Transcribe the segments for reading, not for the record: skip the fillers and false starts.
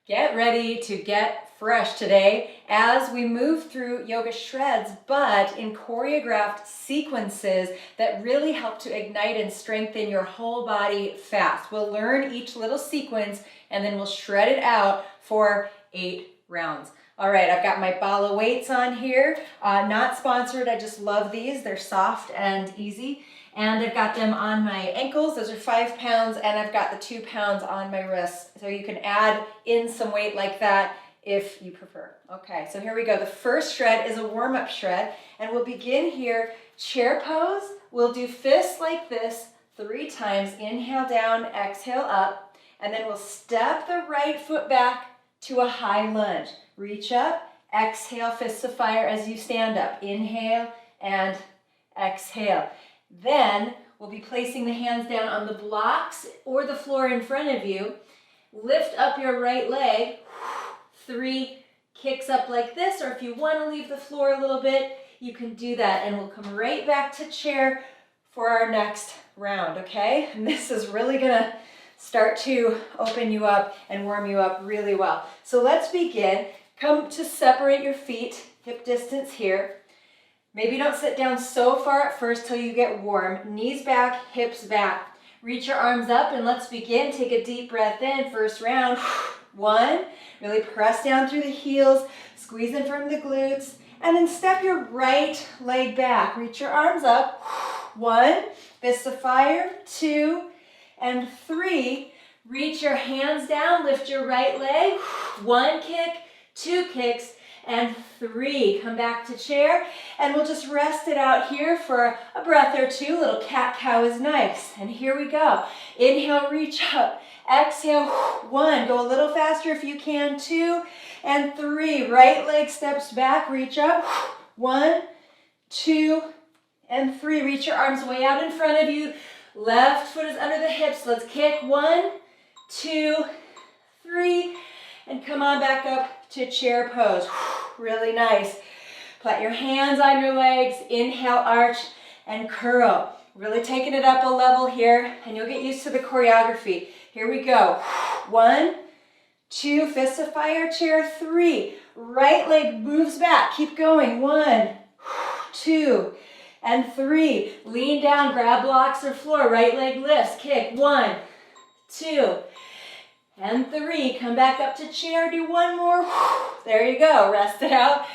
Get ready to get fresh today as we move through yoga shreds, but in choreographed sequences that really help to ignite and strengthen your whole body fast. We'll learn each little sequence and then we'll shred it out for 8 rounds. All right, I've got my Bala weights on here. Not sponsored, I just love these. They're soft and easy. And I've got them on my ankles, those are 5 pounds, and I've got the 2 pounds on my wrists. So you can add in some weight like that if you prefer. Okay, so here we go. The first shred is a warm-up shred, and we'll begin here, chair pose. We'll do fists like this 3 times. Inhale down, exhale up, and then we'll step the right foot back to a high lunge. Reach up, exhale, fists of fire as you stand up. Inhale and exhale. Then we'll be placing the hands down on the blocks or the floor in front of you. Lift up your right leg, 3 kicks up like this, or if you want to leave the floor a little bit, you can do that. And we'll come right back to chair for our next round, okay? And this is really gonna start to open you up and warm you up really well. So let's begin. Come to separate your feet, hip distance here. Maybe don't sit down so far at first till you get warm. Knees back, hips back. Reach your arms up and let's begin. Take a deep breath in. First round. 1. Really press down through the heels. Squeeze in from the glutes. And then step your right leg back. Reach your arms up. 1. Fists of fire. 2. And 3. Reach your hands down. Lift your right leg. 1 kick. 2 kicks. And 3, come back to chair, and we'll just rest it out here for a breath or 2. Little cat-cow is nice. And here we go. Inhale, reach up. Exhale, 1. Go a little faster if you can, 2. And 3. Right leg steps back, reach up. 1, 2, and 3. Reach your arms way out in front of you. Left foot is under the hips. Let's kick. 1, 2, 3. And come on back up to chair pose. Really nice. Put your hands on your legs. Inhale, arch, and curl. Really taking it up a level here, and you'll get used to the choreography. Here we go. 1, 2, fists of fire, chair. 3. Right leg moves back. Keep going. 1, 2, and 3. Lean down, grab blocks or floor. Right leg lifts. Kick. 1, 2, and 3. Come back up to chair. Do 1 more. There you go. Rest it out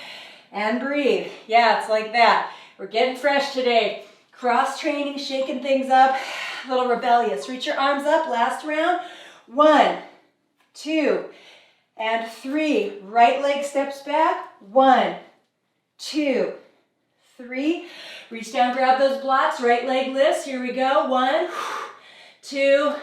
and breathe. Yeah, it's like that. We're getting fresh today. Cross training, shaking things up. A little rebellious. Reach your arms up. Last round. 1, 2, and 3. Right leg steps back. 1, 2, 3. Reach down, grab those blocks. Right leg lifts. Here we go. 1, 2,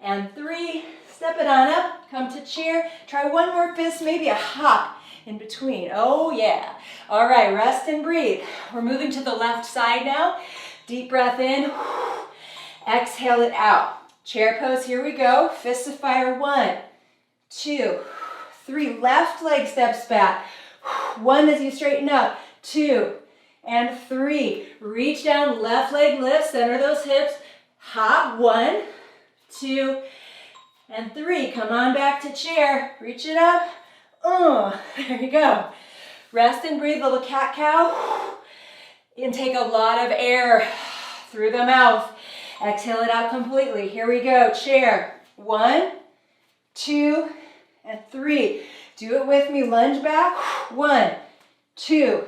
and 3. Step it on up, come to chair. Try 1 more fist, maybe a hop in between. Oh yeah. All right, rest and breathe. We're moving to the left side now. Deep breath in. Exhale it out. Chair pose, here we go. Fists of fire. 1, 2, 3. Left leg steps back. 1 as you straighten up. 2, and 3. Reach down, left leg lifts, center those hips. Hop. 1, 2, and 3. Come on back to chair. Reach it up. There you go. Rest and breathe, little cat-cow. Intake a lot of air through the mouth. Exhale it out completely. Here we go. Chair. 1, 2, and 3. Do it with me. Lunge back. 1, 2,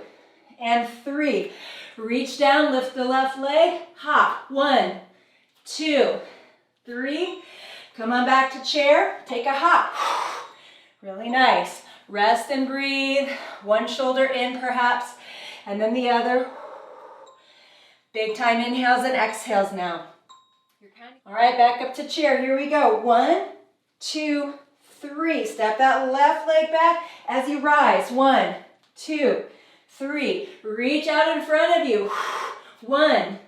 and 3. Reach down, lift the left leg. Hop. 1, 2, 3. Come on back to chair, take a hop. Really nice. Rest and breathe. 1 shoulder in perhaps, and then the other. Big time inhales and exhales now. All right, back up to chair. Here we go. 1, 2, 3. Step that left leg back as you rise. 1, 2, 3. Reach out in front of you. 1,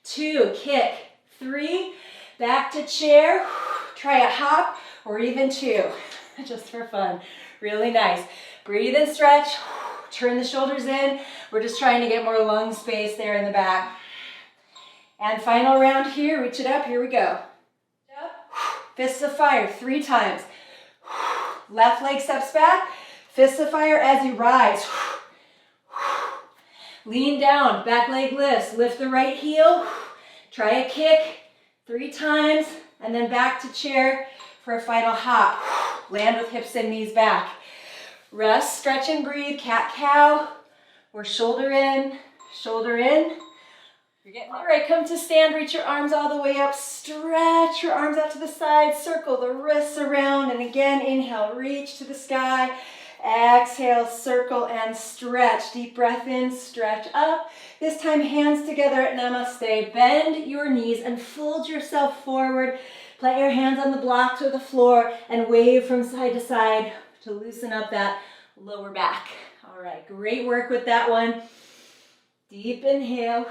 2, kick. 3. Back to chair. Try a hop or even 2, just for fun. Really nice. Breathe and stretch. Turn the shoulders in. We're just trying to get more lung space there in the back. And final round here. Reach it up. Here we go. Up. Fists of fire 3 times. Left leg steps back. Fists of fire as you rise. Lean down, back leg lifts. Lift the right heel. Try a kick 3 times, and then back to chair for a final hop. Land with hips and knees back. Rest, stretch, and breathe. Cat-cow, or shoulder in, shoulder in. You're getting all right. Come to stand. Reach your arms all the way up. Stretch your arms out to the side. Circle the wrists around. And again, inhale, reach to the sky. Exhale, circle and stretch. Deep breath in, stretch up. This time, hands together at namaste. Bend your knees and fold yourself forward. Plant your hands on the blocks or the floor and wave from side to side to loosen up that lower back. All right, great work with that one. Deep inhale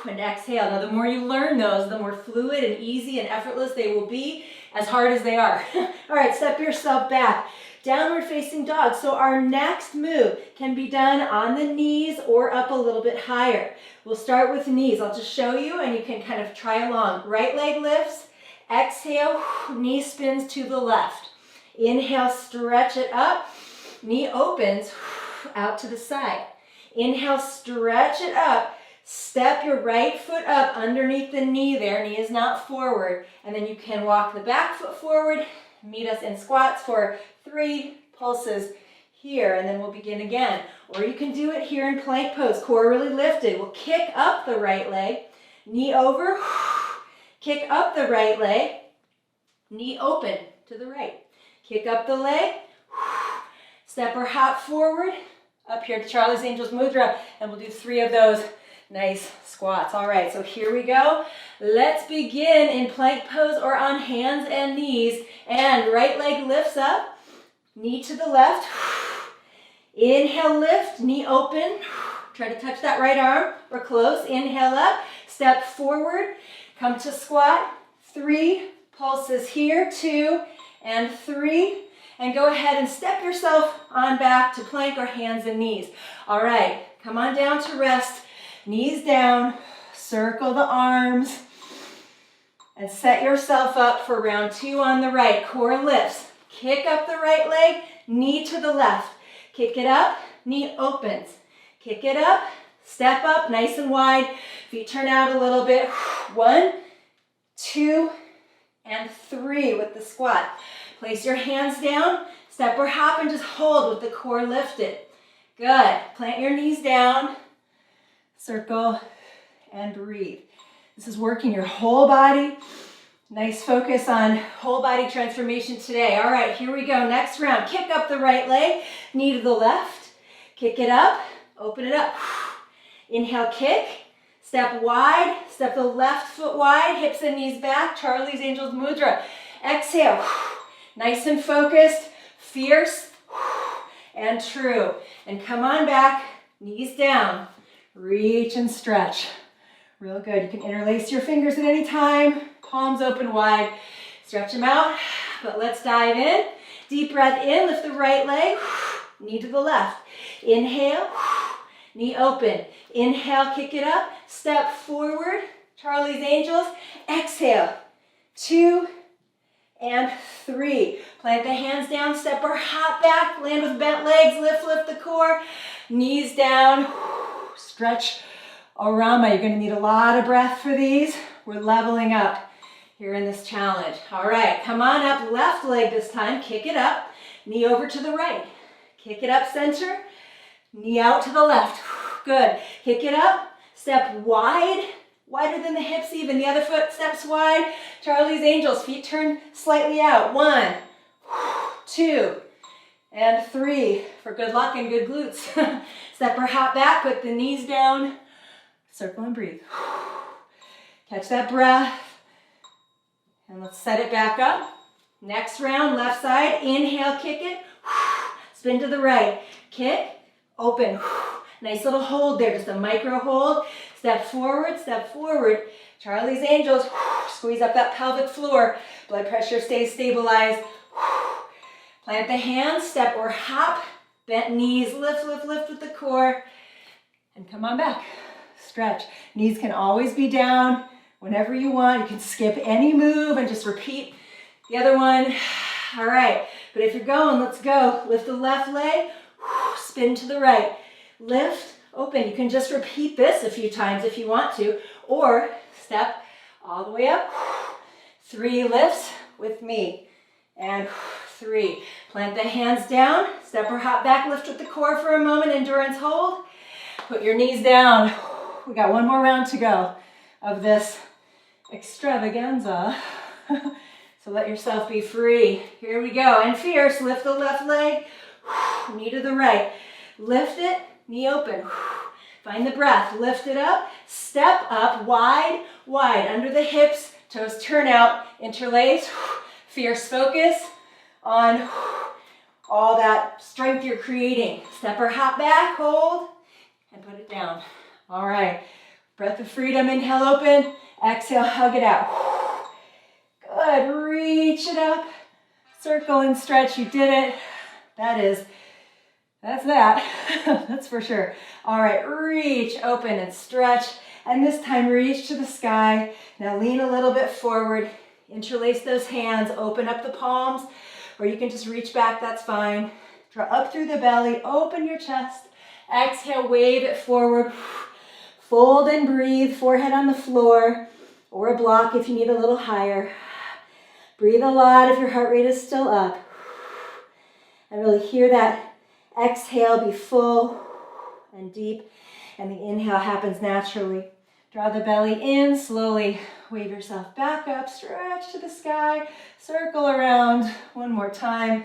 and exhale. Now, the more you learn those, the more fluid and easy and effortless they will be, as hard as they are. All right, step yourself back. Downward facing dog. So our next move can be done on the knees or up a little bit higher. We'll start with knees. I'll just show you and you can kind of try along. Right leg lifts. Exhale, knee spins to the left. Inhale, stretch it up. Knee opens out to the side. Inhale, stretch it up. Step your right foot up underneath the knee there. Knee is not forward. And then you can walk the back foot forward. Meet us in squats for 3 pulses here, and then we'll begin again. Or you can do it here in plank pose. Core really lifted. We'll kick up the right leg. Knee over. Kick up the right leg. Knee open to the right. Kick up the leg. Step or hop forward. Up here to Charlie's Angels Mudra, and we'll do 3 of those nice squats. All right, so here we go. Let's begin in plank pose or on hands and knees. And right leg lifts up, knee to the left. Inhale, lift, knee open. Try to touch that right arm. We're close. Inhale up, step forward, come to squat. 3 pulses here, 2 and 3. And go ahead and step yourself on back to plank or hands and knees. All right, come on down to rest. Knees down, circle the arms, and set yourself up for round 2 on the right. Core lifts. Kick up the right leg, knee to the left. Kick it up, knee opens. Kick it up, step up, nice and wide. Feet turn out a little bit. 1, 2, and 3 with the squat. Place your hands down, step or hop, and just hold with the core lifted. Good. Plant your knees down, circle, and breathe. This is working your whole body. Nice focus on whole body transformation today. All right, here we go. Next round. Kick up the right leg, knee to the left. Kick it up, open it up. Inhale, kick. Step wide, step the left foot wide, hips and knees back. Charlie's Angels Mudra. Exhale. Nice and focused, fierce, and true. And come on back, knees down. Reach and stretch. Real good. You can interlace your fingers at any time. Palms open wide. Stretch them out. But let's dive in. Deep breath in. Lift the right leg. Knee to the left. Inhale. Knee open. Inhale. Kick it up. Step forward. Charlie's Angels. Exhale. 2 and 3. Plant the hands down. Step or hop back. Land with bent legs. Lift the core. Knees down. Stretch Orama. You're going to need a lot of breath for these. We're leveling up here in this challenge. All right, come on up. Left leg this time. Kick it up. Knee over to the right. Kick it up center. Knee out to the left. Good. Kick it up. Step wide. Wider than the hips even. The other foot steps wide. Charlie's Angels. Feet turn slightly out. 1, 2, and 3 for good luck and good glutes. Step or hop back, put the knees down, circle and breathe. Catch that breath. And let's set it back up. Next round, left side, inhale, kick it. Spin to the right, kick, open. Nice little hold there, just a micro hold. Step forward, Charlie's Angels. Squeeze up that pelvic floor. Blood pressure stays stabilized. Plant the hands, step or hop. Bent knees, lift with the core. And come on back. Stretch. Knees can always be down whenever you want. You can skip any move and just repeat the other one. All right. But if you're going, let's go. Lift the left leg, spin to the right. Lift, open. You can just repeat this a few times if you want to, or step all the way up. 3 lifts with me. And 3. Plant the hands down. Step or hop back. Lift with the core for a moment. Endurance hold. Put your knees down. We got one more round to go of this extravaganza. So let yourself be free. Here we go. And fierce. Lift the left leg. Knee to the right. Lift it. Knee open. Find the breath. Lift it up. Step up. Wide, wide. Under the hips. Toes turn out. Interlace. Fierce focus on all that strength you're creating. Step or hop back. Hold. And put it down. All right. Breath of freedom. Inhale, open. Exhale, hug it out. Good. Reach it up. Circle and stretch. You did it. That's that. That's for sure. All right. Reach, open, and stretch. And this time, reach to the sky. Now lean a little bit forward. Interlace those hands. Open up the palms. Or you can just reach back. That's fine. Draw up through the belly. Open your chest. Exhale, wave it forward. Fold and breathe. Forehead on the floor. Or a block if you need a little higher. Breathe a lot if your heart rate is still up. And really hear that exhale be full and deep. And the inhale happens naturally. Draw the belly in slowly. Wave yourself back up. Stretch to the sky. Circle around one more time.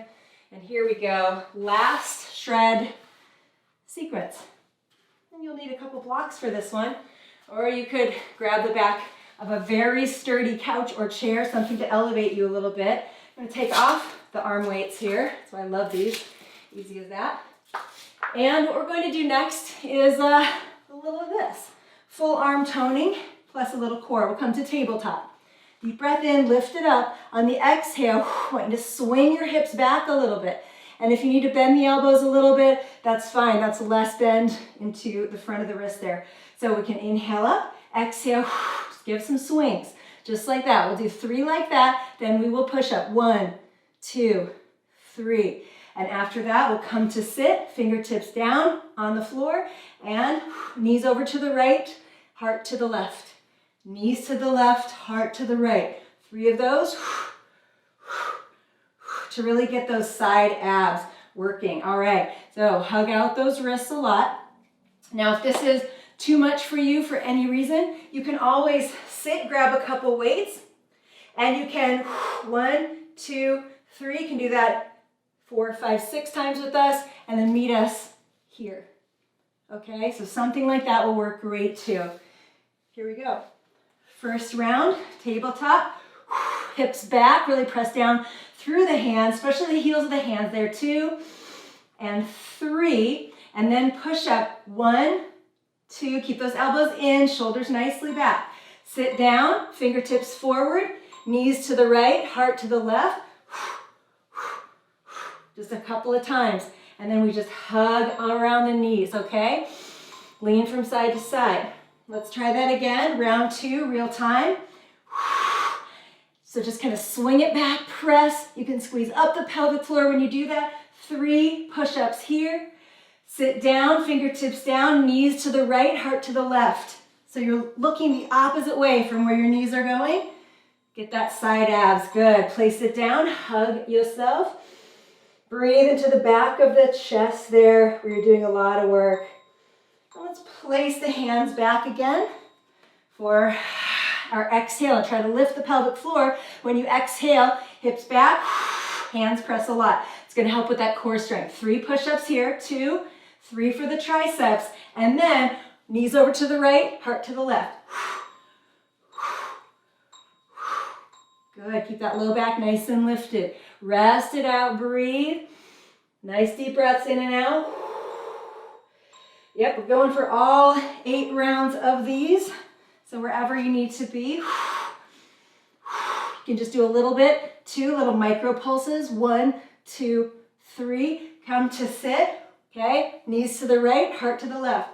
And here we go. Last shred sequence. And you'll need a couple blocks for this one. Or you could grab the back of a very sturdy couch or chair, something to elevate you a little bit. I'm going to take off the arm weights here. That's why I love these. Easy as that. And what we're going to do next is a little of this. Full arm toning plus a little core. We'll come to tabletop. Deep breath in, lift it up. On the exhale, want you to swing your hips back a little bit. And if you need to bend the elbows a little bit, that's fine. That's less bend into the front of the wrist there. So we can inhale up, exhale, give some swings. Just like that. We'll do 3 like that. Then we will push up. 1, 2, 3. And after that, we'll come to sit, fingertips down on the floor, and knees over to the right, heart to the left. Knees to the left, heart to the right. 3 of those to really get those side abs working. All right, so hug out those wrists a lot. Now, if this is too much for you for any reason, you can always sit, grab a couple weights, and you can 1, 2, 3, you can do that 4, 5, 6 times with us, and then meet us here. Okay, so something like that will work great too. Here we go. First round, tabletop, hips back, really press down through the hands, especially the heels of the hands there, 2 and 3, and then push up, 1, 2, keep those elbows in, shoulders nicely back. Sit down, fingertips forward, knees to the right, heart to the left. Just a couple of times. And then we just hug around the knees, okay? Lean from side to side. Let's try that again. Round 2, real time. So just kind of swing it back, press. You can squeeze up the pelvic floor when you do that. 3 push-ups here. Sit down, fingertips down, knees to the right, heart to the left. So you're looking the opposite way from where your knees are going. Get that side abs, good. Place it down, hug yourself. Breathe into the back of the chest there where you're doing a lot of work. And let's place the hands back again for our exhale. And try to lift the pelvic floor. When you exhale, hips back, hands press a lot. It's going to help with that core strength. 3 push-ups here, 2, 3 for the triceps, and then knees over to the right, heart to the left. Good, keep that low back nice and lifted. Rest it out, breathe. Nice deep breaths in and out. Yep, we're going for all 8 rounds of these. So wherever you need to be. You can just do a little bit, 2 little micro pulses. 1, 2, 3. Come to sit. Okay, knees to the right, heart to the left.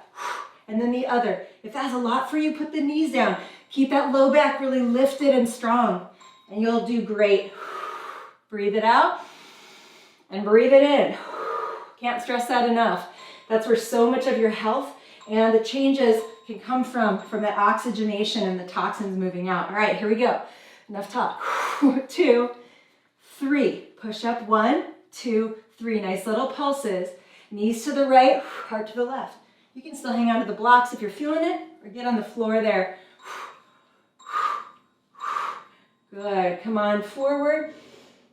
And then the other. If that's a lot for you, put the knees down. Keep that low back really lifted and strong. And you'll do great. Breathe it out. and breathe it in. Can't stress that enough. That's where so much of your health and the changes can come from that oxygenation and the toxins moving out. All right, here we go. Enough talk. 2, 3. Push up. 1, 2, 3. Nice little pulses. Knees to the right, heart to the left. You can still hang on to the blocks if you're feeling it, or get on the floor there. Good. Come on forward.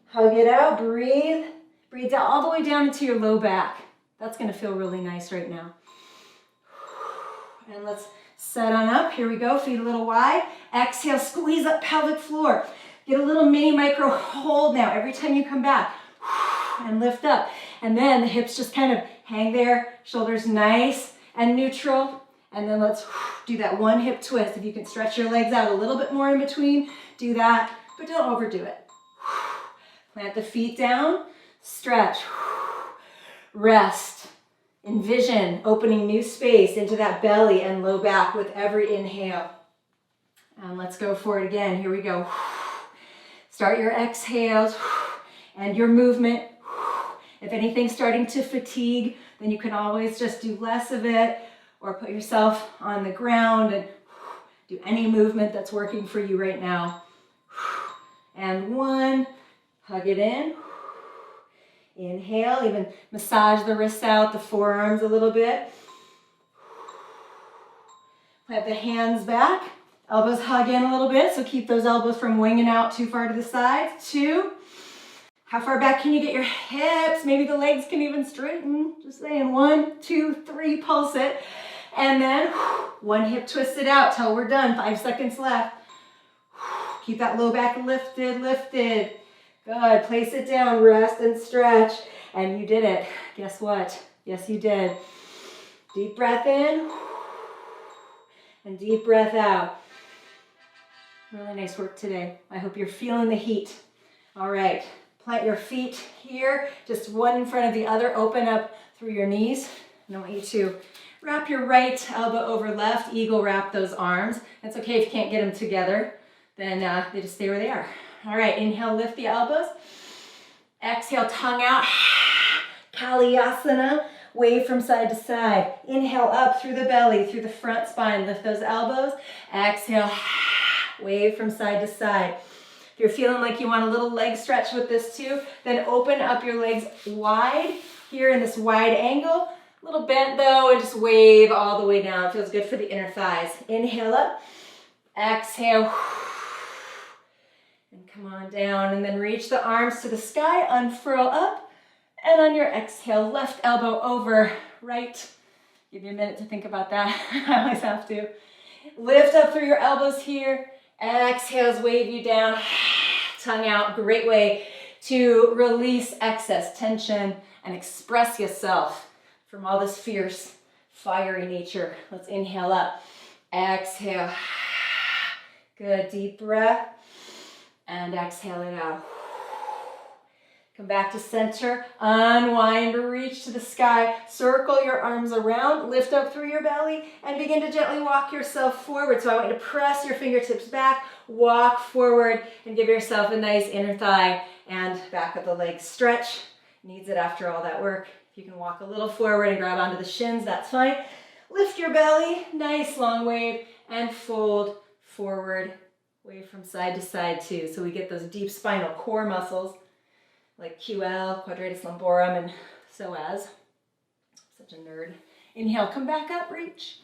Hug it out. Breathe. Breathe down, all the way down into your low back. That's going to feel really nice right now. And let's set on up. Here we go. Feet a little wide. Exhale. Squeeze up pelvic floor. Get a little mini micro hold now every time you come back. And lift up. And then the hips just kind of hang there. Shoulders nice and neutral. And then let's do that one hip twist. If you can stretch your legs out a little bit more in between, do that. But don't overdo it. Plant the feet down. Stretch. Rest. Envision opening new space into that belly and low back with every inhale. And let's go for it again. Here we go. Start your exhales and your movement. If anything's starting to fatigue, then you can always just do less of it or put yourself on the ground and do any movement that's working for you right now. And 1, hug it in. Inhale, even massage the wrists out, the forearms a little bit. Plant the hands back. Elbows hug in a little bit, so keep those elbows from winging out too far to the sides. 2. How far back can you get your hips? Maybe the legs can even straighten. Just saying. 1, 2, 3, pulse it. And then 1 hip twisted out till we're done. 5 seconds left. Keep that low back lifted, lifted. Good. Place it down, rest and stretch. And you did it. Guess what? Yes, you did. Deep breath in and deep breath out. Really nice work today. I hope you're feeling the heat. All right. Plant your feet here, just one in front of the other. Open up through your knees. And I want you to wrap your right elbow over left. Eagle wrap those arms. It's okay if you can't get them together. Then they just stay where they are. All right, inhale, lift the elbows. Exhale, tongue out. Kalyasana, wave from side to side. Inhale up through the belly, through the front spine. Lift those elbows. Exhale, wave from side to side. If you're feeling like you want a little leg stretch with this too, then open up your legs wide here in this wide angle. A little bent though, and just wave all the way down. It feels good for the inner thighs. Inhale up. Exhale. And come on down, and then reach the arms to the sky, unfurl up, and on your exhale, left elbow over right. Give you a minute to think about that. I always have to. Lift up through your elbows here. Exhales, wave you down, tongue out. Great way to release excess tension and express yourself from all this fierce, fiery nature. Let's inhale up. Exhale. Good, deep breath. And exhale it out. Come back to center, unwind, reach to the sky, circle your arms around, lift up through your belly, and begin to gently walk yourself forward. So I want you to press your fingertips back, walk forward, and give yourself a nice inner thigh and back of the leg stretch. Needs it after all that work. If you can walk a little forward and grab onto the shins, that's fine. Lift your belly, nice long wave, and fold forward, wave from side to side too. So we get those deep spinal core muscles like QL, quadratus lumborum, and psoas. Such a nerd. Inhale, come back up, reach.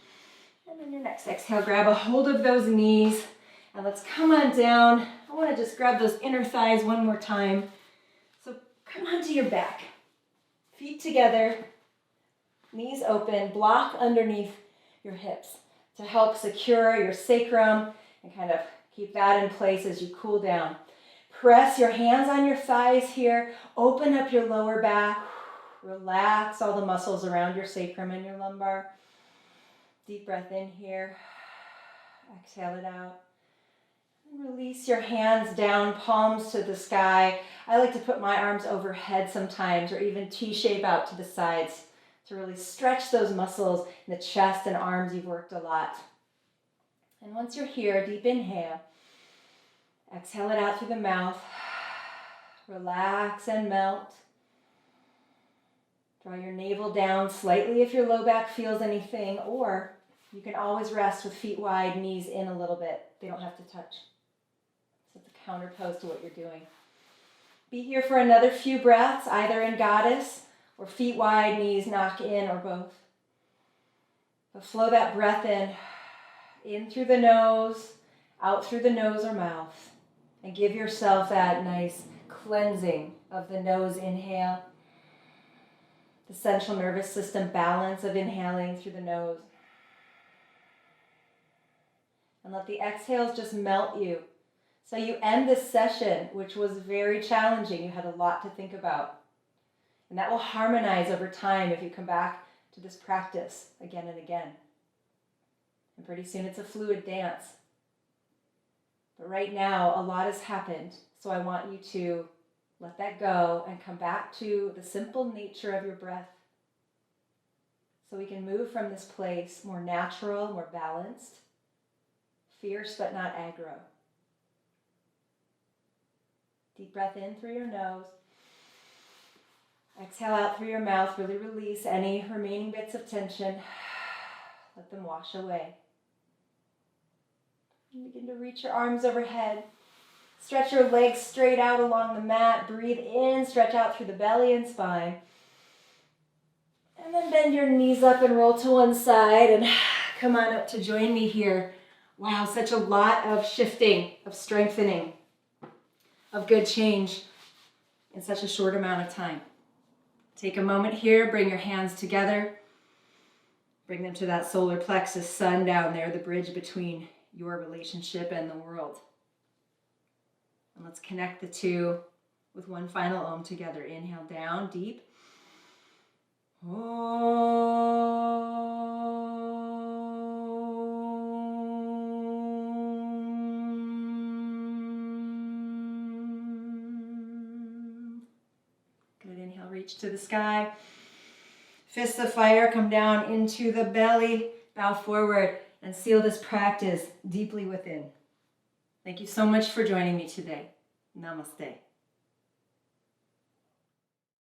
And then your next exhale, grab a hold of those knees. And let's come on down. I want to just grab those inner thighs one more time. So come onto your back. Feet together, knees open, block underneath your hips to help secure your sacrum and kind of keep that in place as you cool down. Press your hands on your thighs here. Open up your lower back. Relax all the muscles around your sacrum and your lumbar. Deep breath in here. Exhale it out. And release your hands down, palms to the sky. I like to put my arms overhead sometimes, or even T-shape out to the sides to really stretch those muscles in the chest and arms. You've worked a lot. And once you're here, deep inhale. Exhale it out through the mouth. Relax and melt. Draw your navel down slightly if your low back feels anything, or you can always rest with feet wide, knees in a little bit. They don't have to touch. So it's a counter pose to what you're doing. Be here for another few breaths, either in goddess or feet wide, knees knock in, or both. But flow that breath in through the nose, out through the nose or mouth, and give yourself that nice cleansing of the nose inhale, the central nervous system balance of inhaling through the nose. And let the exhales just melt you. So you end this session, which was very challenging. You had a lot to think about. And that will harmonize over time if you come back to this practice again and again. And pretty soon it's a fluid dance. But right now, a lot has happened. So I want you to let that go and come back to the simple nature of your breath. So we can move from this place more natural, more balanced, fierce but not aggro. Deep breath in through your nose. Exhale out through your mouth. Really release any remaining bits of tension. Let them wash away. And begin to reach your arms overhead. Stretch your legs straight out along the mat. Breathe in, stretch out through the belly and spine. And then bend your knees up and roll to one side and come on up to join me here. Wow, such a lot of shifting, of strengthening, of good change in such a short amount of time. Take a moment here, bring your hands together. Bring them to that solar plexus sun down there, the bridge between your relationship and the world. And let's connect the two with one final Om together. Inhale down, deep. Good, inhale, reach to the sky. Fists of fire come down into the belly. Bow forward and seal this practice deeply within. Thank you so much for joining me today. Namaste.